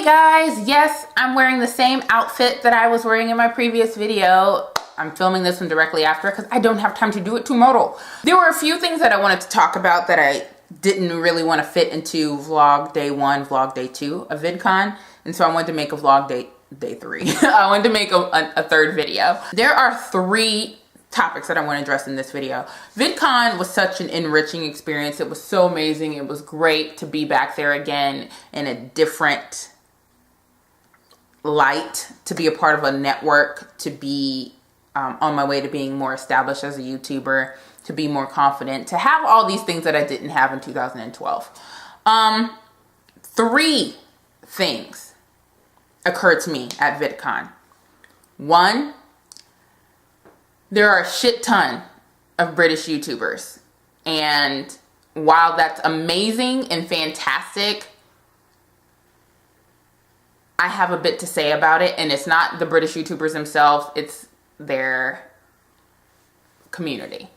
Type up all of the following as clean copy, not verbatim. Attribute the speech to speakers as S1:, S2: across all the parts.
S1: Hey guys, yes, I'm wearing the same outfit that I was wearing in my previous video. I'm filming this one directly after because I don't have time to do it tomorrow. There were a few things that I wanted to talk about that I didn't really want to fit into vlog day 1, vlog day 2 of VidCon. And so I wanted to make a vlog day 3. I wanted to make a third video. There are 3 topics that I want to address in this video. VidCon was such an enriching experience. It was so amazing. It was great to be back there again in a different light, to be a part of a network, to be on my way to being more established as a YouTuber, to be more confident, to have all these things that I didn't have in 2012. 3 things occurred to me at VidCon. 1, there are a shit ton of British YouTubers. And while that's amazing and fantastic, I have a bit to say about it. And it's not the British YouTubers themselves, it's their community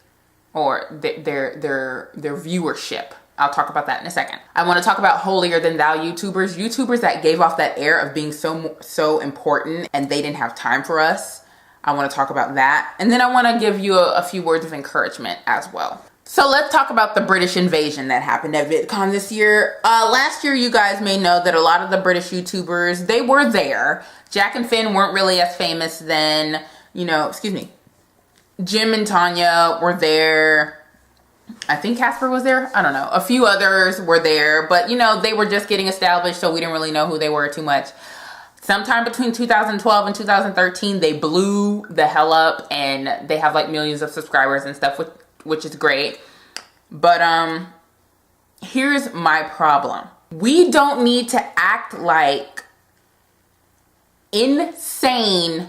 S1: or their viewership. I'll talk about that in a second. I want to talk about holier than thou YouTubers that gave off that air of being so important and they didn't have time for us. I want to talk about that. And then I want to give you a few words of encouragement as well. So let's talk about the British invasion that happened at VidCon this year. Last year, you guys may know that a lot of the British YouTubers, they were there. Jack and Finn weren't really as famous then. You know, excuse me. Jim and Tanya were there. I think Casper was there. I don't know. A few others were there. But, you know, they were just getting established, so we didn't really know who they were too much. Sometime between 2012 and 2013, they blew the hell up and they have like millions of subscribers and stuff, which is great. But here's my problem. We don't need to act like insane,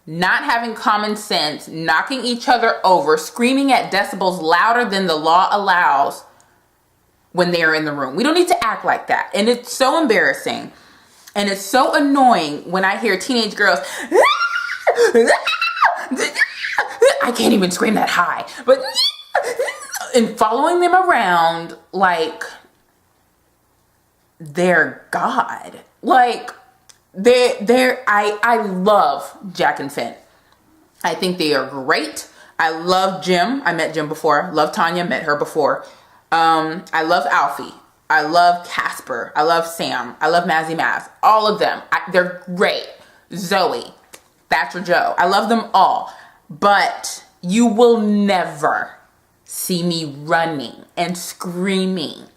S1: not having common sense, knocking each other over, screaming at decibels louder than the law allows when they're in the room. We don't need to act like that. And it's so embarrassing. And it's so annoying when I hear teenage girls, I can't even scream that high, but, and following them around like they're God. Like, I love Jack and Finn. I think they are great. I love Jim. I met Jim before. Love Tanya, met her before. I love Alfie. I love Casper. I love Sam. I love Mazzy Maz. All of them. They're great. Zoe. Thatcher Joe. I love them all. But you will never see me running and screaming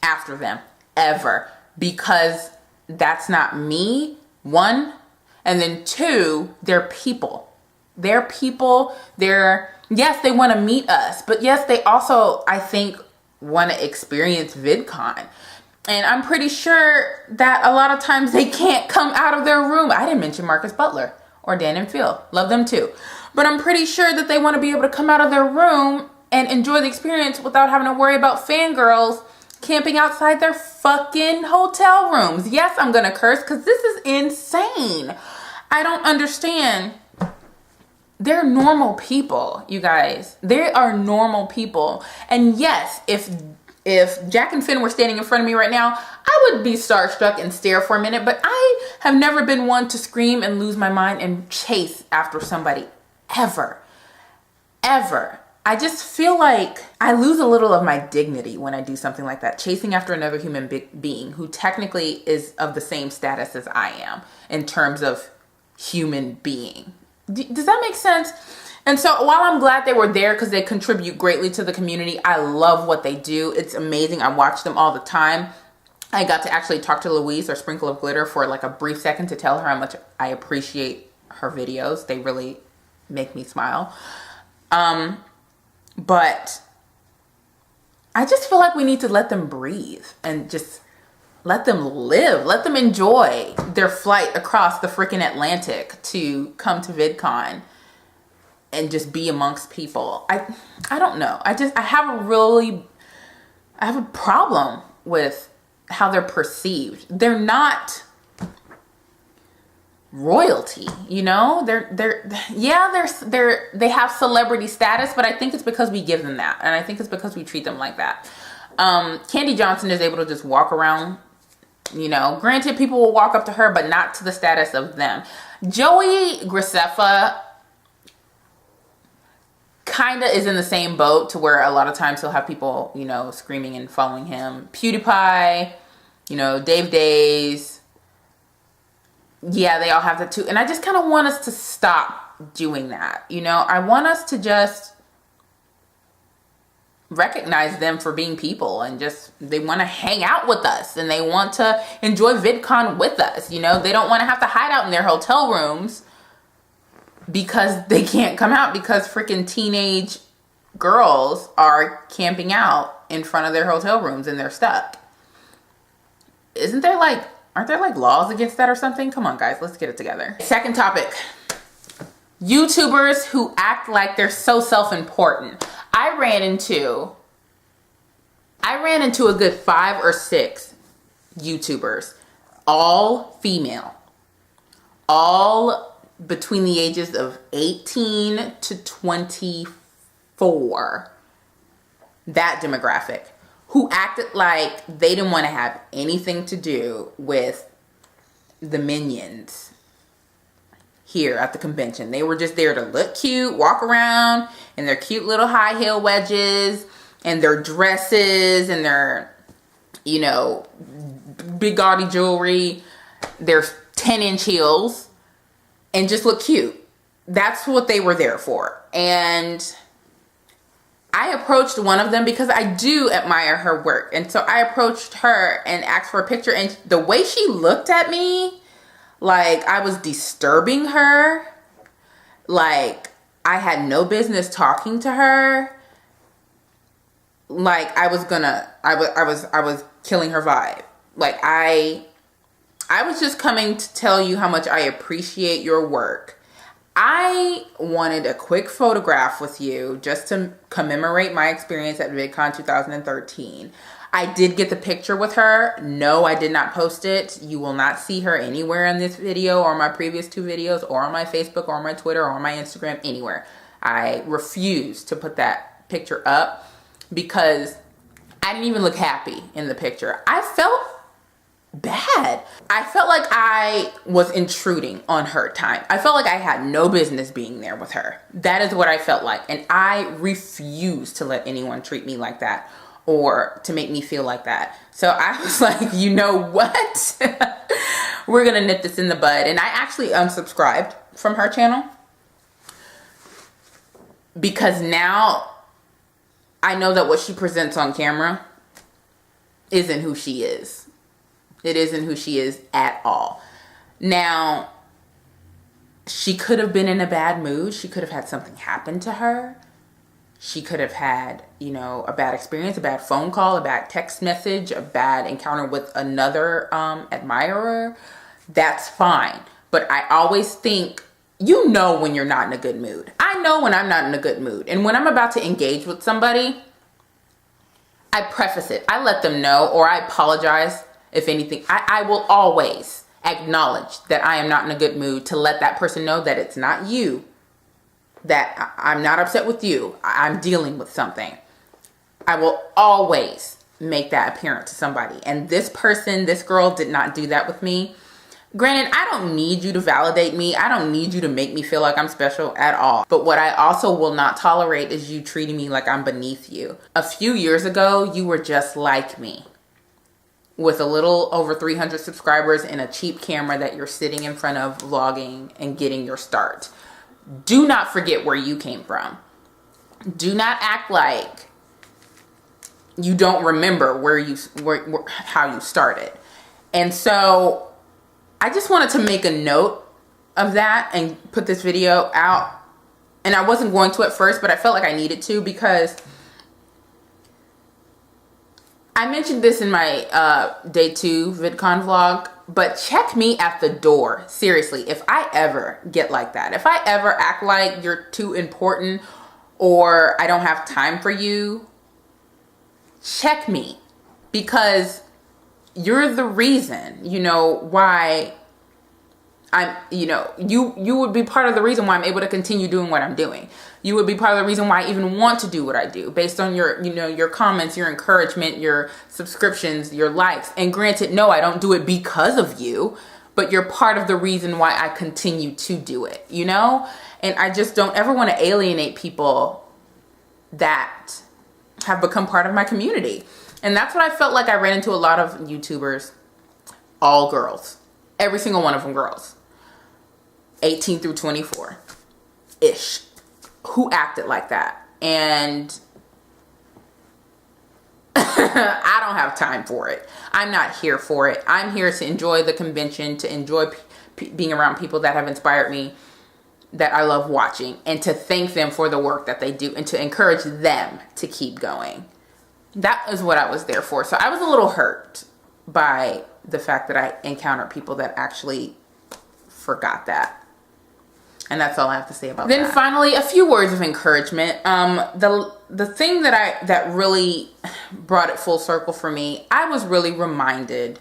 S1: after them. Ever. Because that's not me. 1. And then 2, they're people. They're people. Yes, they want to meet us. But yes, they also, I think, want to experience VidCon. And I'm pretty sure that a lot of times they can't come out of their room. I didn't mention Marcus Butler or Dan and Phil. Love them too. But I'm pretty sure that they want to be able to come out of their room and enjoy the experience without having to worry about fangirls camping outside their fucking hotel rooms. Yes, I'm going to curse because this is insane. I don't understand. They're normal people, you guys. They are normal people. And yes, if Jack and Finn were standing in front of me right now, I would be starstruck and stare for a minute. But I have never been one to scream and lose my mind and chase after somebody. Ever. Ever. I just feel like I lose a little of my dignity when I do something like that. Chasing after another human being who technically is of the same status as I am in terms of human being. Does that make sense? And so while I'm glad they were there because they contribute greatly to the community, I love what they do. It's amazing. I watch them all the time. I got to actually talk to Louise, or Sprinkle of Glitter, for like a brief second to tell her how much I appreciate her videos. They really make me smile. But I just feel like we need to let them breathe and just let them live. Let them enjoy their flight across the freaking Atlantic to come to VidCon and just be amongst people. I don't know. I have a problem with how they're perceived. They're not royalty, you know? They have celebrity status, but I think it's because we give them that. And I think it's because we treat them like that. Candy Johnson is able to just walk around You know, granted, people will walk up to her, but not to the status of them. Joey Graceffa kind of is in the same boat, to where a lot of times he'll have people, you know, screaming and following him. PewDiePie, you know, Dave Days. Yeah, they all have that too. And I just kind of want us to stop doing that. You know, I want us to just recognize them for being people, and just, they want to hang out with us and they want to enjoy VidCon with us. You know, they don't want to have to hide out in their hotel rooms because they can't come out because freaking teenage girls are camping out in front of their hotel rooms and they're stuck. Aren't there like laws against that or something? Come on, guys, let's get it together. Second topic, YouTubers who act like they're so self-important. I ran into a good 5 or 6 YouTubers, all female, all between the ages of 18 to 24, that demographic, who acted like they didn't want to have anything to do with the minions here at the convention. They were just there to look cute, walk around in their cute little high heel wedges and their dresses and their, you know, big gaudy jewelry, their 10-inch heels, and just look cute. That's what they were there for. And I approached one of them because I do admire her work. And so I approached her and asked for a picture. And the way she looked at me, like I was disturbing her, like I had no business talking to her, like I was killing her vibe. Like I was just coming to tell you how much I appreciate your work. I wanted a quick photograph with you just to commemorate my experience at VidCon 2013. I did get the picture with her. No, I did not post it. You will not see her anywhere in this video or my previous 2 videos or on my Facebook or my Twitter or my Instagram, anywhere. I refuse to put that picture up because I didn't even look happy in the picture. I felt bad. I felt like I was intruding on her time. I felt like I had no business being there with her. That is what I felt like. And I refuse to let anyone treat me like that or to make me feel like that. So I was like, you know what? We're gonna nip this in the bud. And I actually unsubscribed from her channel because now I know that what she presents on camera isn't who she is. It isn't who she is at all. Now, she could have been in a bad mood. She could have had something happen to her. She could have had, you know, a bad experience, a bad phone call, a bad text message, a bad encounter with another admirer. That's fine. But I always think, you know when you're not in a good mood. I know when I'm not in a good mood. And when I'm about to engage with somebody, I preface it. I let them know, or I apologize. If anything, I will always acknowledge that I am not in a good mood to let that person know that it's not you, that I'm not upset with you. I'm dealing with something. I will always make that apparent to somebody. And this person, this girl did not do that with me. Granted, I don't need you to validate me. I don't need you to make me feel like I'm special at all. But what I also will not tolerate is you treating me like I'm beneath you. A few years ago, you were just like me, with a little over 300 subscribers and a cheap camera that you're sitting in front of vlogging and getting your start. Do not forget where you came from. Do not act like you don't remember how you started. And so I just wanted to make a note of that and put this video out. And I wasn't going to at first, but I felt like I needed to because I mentioned this in my day 2 VidCon vlog, but check me at the door. Seriously, if I ever get like that, if I ever act like you're too important or I don't have time for you, check me, because you're the reason, you know, why you would be part of the reason why I'm able to continue doing what I'm doing. You would be part of the reason why I even want to do what I do, based on your comments, your encouragement, your subscriptions, your likes. And granted, no, I don't do it because of you, but you're part of the reason why I continue to do it, And I just don't ever want to alienate people that have become part of my community. And that's what I felt like I ran into a lot of YouTubers, all girls, every single one of them girls, 18 through 24-ish, who acted like that. And I don't have time for it. I'm not here for it. I'm here to enjoy the convention, to enjoy being around people that have inspired me, that I love watching, and to thank them for the work that they do, and to encourage them to keep going. That is what I was there for. So I was a little hurt by the fact that I encountered people that actually forgot that. And that's all I have to say about that. Then finally, a few words of encouragement. The thing that really brought it full circle for me, I was really reminded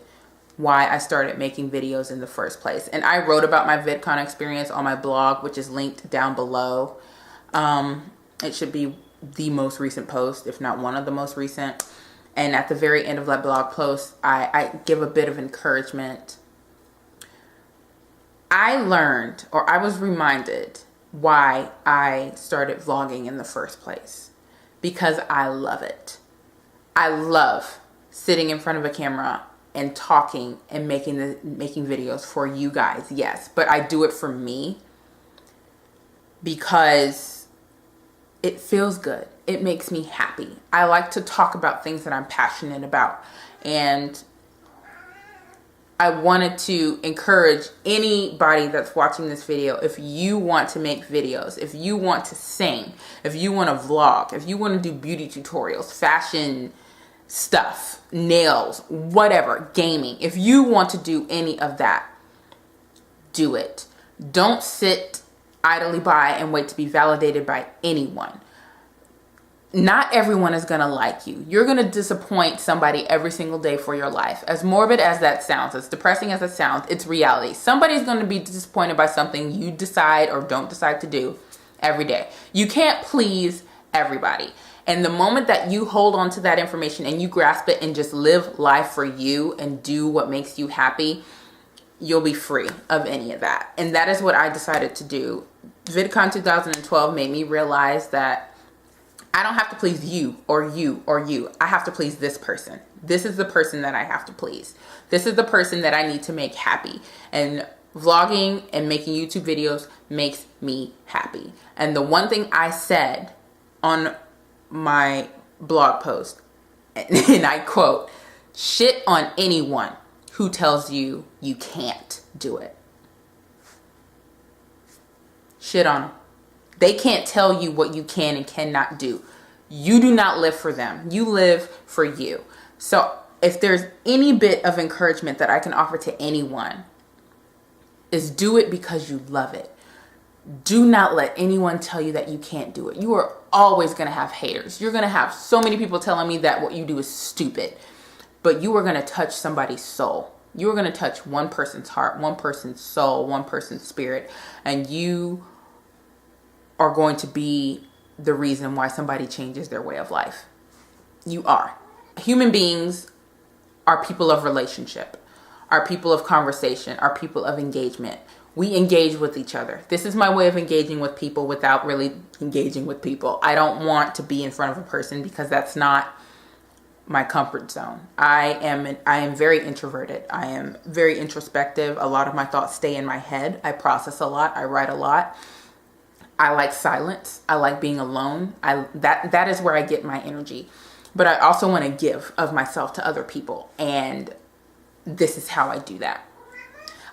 S1: why I started making videos in the first place. And I wrote about my VidCon experience on my blog, which is linked down below. It should be the most recent post, if not one of the most recent. And at the very end of that blog post, I give a bit of encouragement. I learned, or I was reminded, why I started vlogging in the first place. Because I love it. I love sitting in front of a camera and talking and making videos for you guys, yes. But I do it for me because it feels good. It makes me happy. I like to talk about things that I'm passionate about. And I wanted to encourage anybody that's watching this video, if you want to make videos, if you want to sing, if you want to vlog, if you want to do beauty tutorials, fashion stuff, nails, whatever, gaming, if you want to do any of that, do it. Don't sit idly by and wait to be validated by anyone. Not everyone is going to like you. You're going to disappoint somebody every single day for your life. As morbid as that sounds, as depressing as it sounds, it's reality. Somebody's going to be disappointed by something you decide or don't decide to do every day. You can't please everybody. And the moment that you hold on to that information and you grasp it and just live life for you and do what makes you happy, you'll be free of any of that. And that is what I decided to do. VidCon 2012 made me realize that I don't have to please you or you or you. I have to please this person. This is the person that I have to please. This is the person that I need to make happy. And vlogging and making YouTube videos makes me happy. And the one thing I said on my blog post, and I quote, "Shit on anyone who tells you you can't do it." Shit on them. They can't tell you what you can and cannot do. You do not live for them. You live for you. So if there's any bit of encouragement that I can offer to anyone, is do it because you love it. Do not let anyone tell you that you can't do it. You are always going to have haters. You're going to have so many people telling me that what you do is stupid. But you are going to touch somebody's soul. You are going to touch one person's heart, one person's soul, one person's spirit. And you are going to be the reason why somebody changes their way of life. You are. Human beings are people of relationship, are people of conversation, are people of engagement. We engage with each other. This is my way of engaging with people without really engaging with people. I don't want to be in front of a person because that's not my comfort zone. I am very introverted. I am very introspective. A lot of my thoughts stay in my head. I process a lot. I write a lot. I like silence. I like being alone. That is where I get my energy. But I also want to give of myself to other people. And this is how I do that.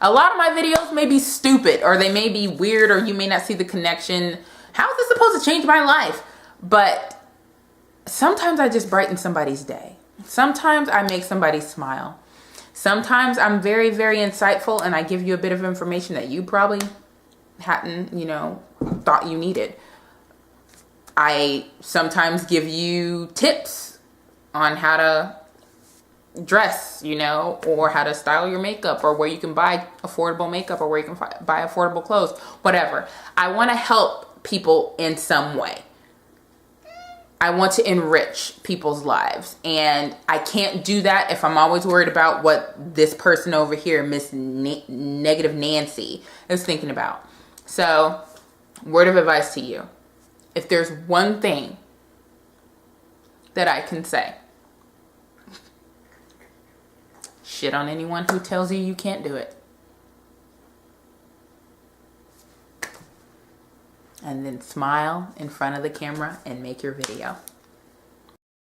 S1: A lot of my videos may be stupid, or they may be weird, or you may not see the connection. How is this supposed to change my life? But sometimes I just brighten somebody's day. Sometimes I make somebody smile. Sometimes I'm very, very insightful and I give you a bit of information that you probably hadn't, thought you needed. I sometimes give you tips on how to dress, you know, or how to style your makeup, or where you can buy affordable makeup, or where you can buy affordable clothes, whatever. I want to help people in some way. I want to enrich people's lives, and I can't do that if I'm always worried about what this person over here, Miss Negative Nancy, is thinking about. So, word of advice to you. If there's one thing that I can say, shit on anyone who tells you you can't do it. And then smile in front of the camera and make your video.